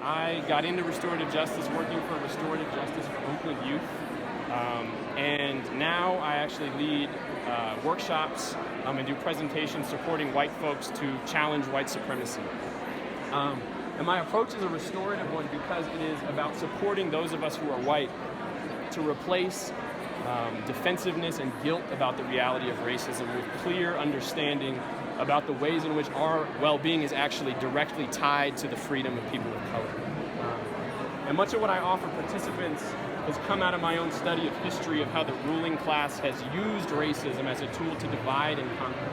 I got into restorative justice working for Restorative Justice for Oakland Youth. And now I actually lead workshops and do presentations supporting white folks to challenge white supremacy. And my approach is a restorative one because it is about supporting those of us who are white to replace defensiveness and guilt about the reality of racism with clear understanding about the ways in which our well-being is actually directly tied to the freedom of people of color. And much of what I offer participants has come out of my own study of history of how the ruling class has used racism as a tool to divide and conquer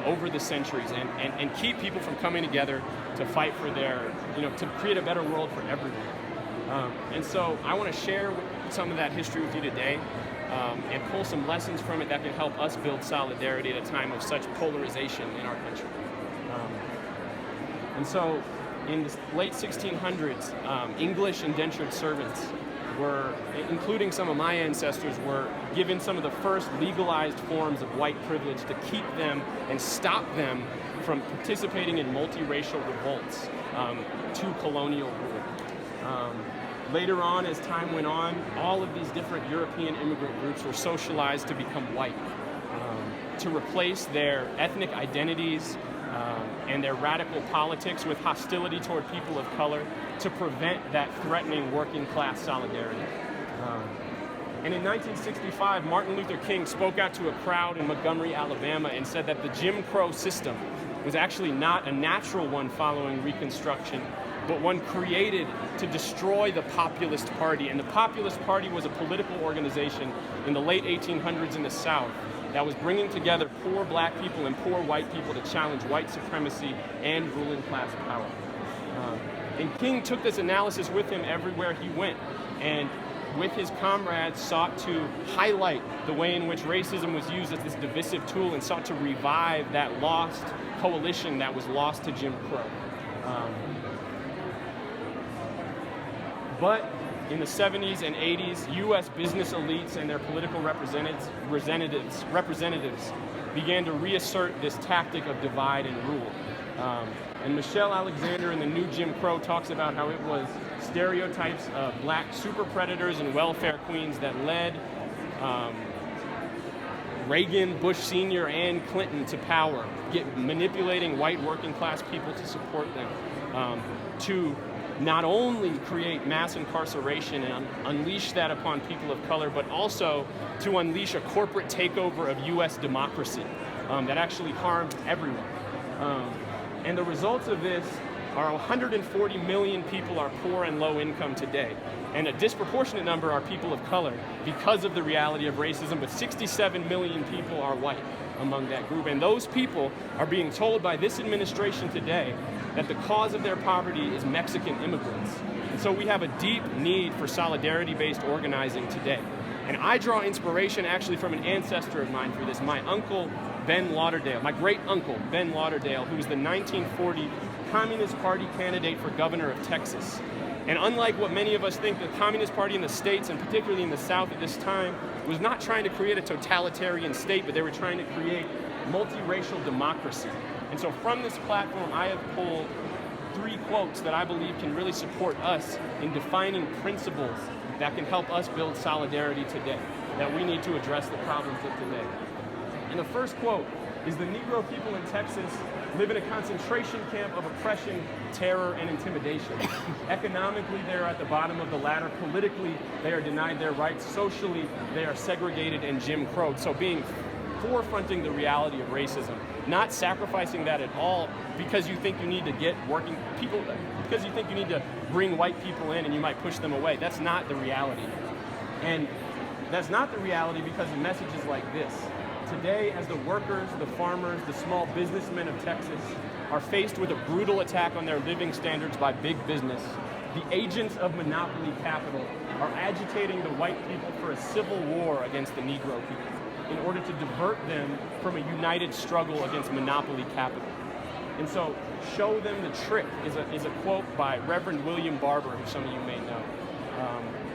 over the centuries and keep people from coming together to fight for their, to create a better world for everyone. And so I want to share some of that history with you today and pull some lessons from it that can help us build solidarity at a time of such polarization in our country. And so in the late 1600s, English indentured servants were, including some of my ancestors, were given some of the first legalized forms of white privilege to keep them and stop them from participating in multiracial revolts to colonial rule. Later on, as time went on, all of these different European immigrant groups were socialized to become white, to replace their ethnic identities and their radical politics with hostility toward people of color to prevent that threatening working class solidarity. And in 1965, Martin Luther King spoke out to a crowd in Montgomery, Alabama, and said that the Jim Crow system was actually not a natural one following Reconstruction, but one created to destroy the Populist Party. And the Populist Party was a political organization in the late 1800s in the South that was bringing together poor black people and poor white people to challenge white supremacy and ruling class power. And King took this analysis with him everywhere he went, and with his comrades sought to highlight the way in which racism was used as this divisive tool and sought to revive that lost coalition that was lost to Jim Crow. But in the 70s and 80s, U.S. business elites and their political representatives began to reassert this tactic of divide and rule. And Michelle Alexander in the New Jim Crow talks about how it was stereotypes of black super predators and welfare queens that led Reagan, Bush Sr., and Clinton to power, manipulating white working class people to support them, to not only create mass incarceration and unleash that upon people of color, but also to unleash a corporate takeover of U.S. democracy that actually harmed everyone. And the results of this are 140 million people are poor and low income today. And a disproportionate number are people of color because of the reality of racism, but 67 million people are white among that group. And those people are being told by this administration today that the cause of their poverty is Mexican immigrants. And so we have a deep need for solidarity-based organizing today. And I draw inspiration actually from an ancestor of mine for this, my uncle, Ben Lauderdale, my great uncle, Ben Lauderdale, who was the 1940 Communist Party candidate for governor of Texas. And unlike what many of us think, the Communist Party in the States, and particularly in the South at this time, was not trying to create a totalitarian state, but they were trying to create multiracial democracy. And so from this platform, I have pulled 3 quotes that I believe can really support us in defining principles that can help us build solidarity today, that we need to address the problems of today. And the first quote is, the Negro people in Texas live in a concentration camp of oppression, terror, and intimidation. Economically, they're at the bottom of the ladder. Politically, they are denied their rights. Socially, they are segregated and Jim Crowed. So forefronting the reality of racism, not sacrificing that at all because you think you need to get working people, because you think you need to bring white people in and you might push them away. That's not the reality. And that's not the reality because of messages like this. Today, as the workers, the farmers, the small businessmen of Texas are faced with a brutal attack on their living standards by big business, the agents of monopoly capital are agitating the white people for a civil war against the Negro people in order to divert them from a united struggle against monopoly capital. And so, show them the trick is a quote by Reverend William Barber, who some of you may know.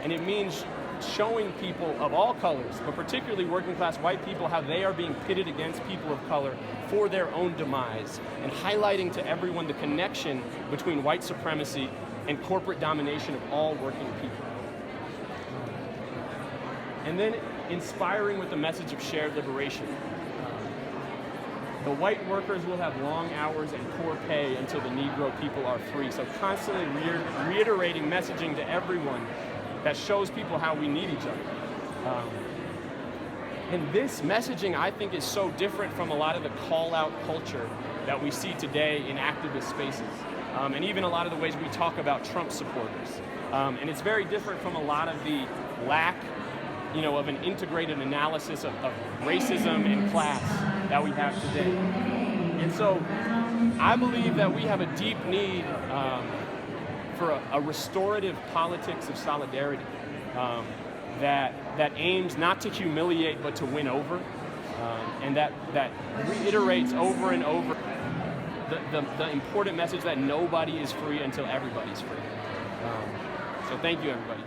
And it means showing people of all colors, but particularly working class white people, how they are being pitted against people of color for their own demise, and highlighting to everyone the connection between white supremacy and corporate domination of all working people. And then inspiring with the message of shared liberation. The white workers will have long hours and poor pay until the Negro people are free. So constantly reiterating messaging to everyone that shows people how we need each other. And this messaging, I think, is so different from a lot of the call-out culture that we see today in activist spaces. And even a lot of the ways we talk about Trump supporters. And it's very different from a lot of the lack, of an integrated analysis of racism and class that we have today. And so I believe that we have a deep need for a restorative politics of solidarity that aims not to humiliate but to win over, and that reiterates over and over the important message that nobody is free until everybody's free. So thank you, everybody.